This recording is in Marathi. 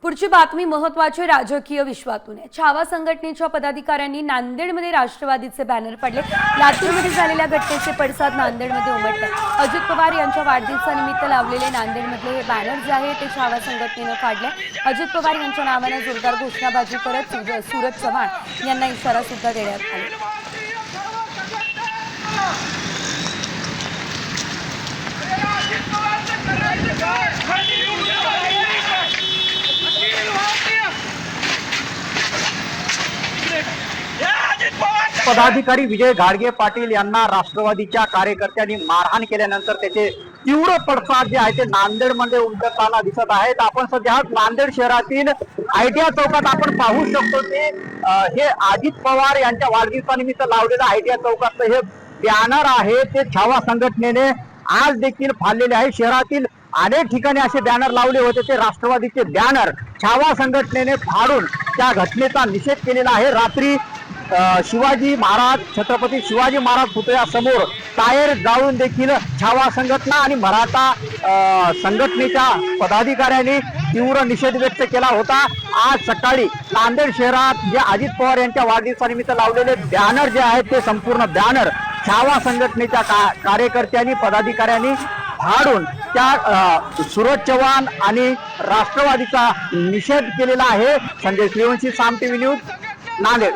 पुढची बातमी महत्त्वाची राजकीय विश्वातून आहे। छावा संघटनेच्या पदाधिकाऱ्यांनी नांदेडमध्ये राष्ट्रवादीचे बॅनर फाडले। लातूरमध्ये झालेल्या घटनेचे पडसाद नांदेडमध्ये उमटले। अजित पवार यांच्या वाढदिवसानिमित्त लावलेले नांदेडमधले हे बॅनर जे आहे ते छावा संघटनेने फाडले। अजित पवार यांच्या नावाने जोरदार घोषणाबाजी करत सूरज चव्हाण यांना इशारा सुद्धा देण्यात आला। पदाधिकारी विजय घाडगे पाटील यांना राष्ट्रवादीच्या कार्यकर्त्यांनी मारहाण केल्यानंतर त्याचे तीव्र पडसाद जे आहे ते नांदेडमध्ये उमटताना दिसत आहेत। आपण सध्या नांदेड शहरातील आयटीआय चौकात आपण पाहू शकतो की हे अजित पवार यांच्या वाढदिवसानिमित्त लावलेलं आयटीआय चौकातलं हे बॅनर आहे ते छावा संघटनेने आज देखील फाडलेले आहे। शहरातील अनेक ठिकाणी असे बॅनर लावले होते, ते राष्ट्रवादीचे बॅनर छावा संघटनेने फाडून त्या घटनेचा निषेध केलेला आहे। रात्री शिवाजी महाराज छत्रपती शिवाजी महाराज पुतळ्यासमोर टायर जाळून देखील छावा संघटना आणि मराठा संघटनेच्या पदाधिकाऱ्यांनी तीव्र निषेध व्यक्त केला होता। आज सकाळी नांदेड शहरात जे अजित पवार यांच्या वाढदिवसानिमित्त लावलेले बॅनर जे आहेत ते संपूर्ण बॅनर छावा संघटनेच्या कार्यकर्त्यांनी पदाधिकाऱ्यांनी फाडून त्या सूरज चव्हाण आणि राष्ट्रवादीचा निषेध केलेला आहे। संजय श्रीवंशी, साम टीव्ही न्यूज, नांदेड।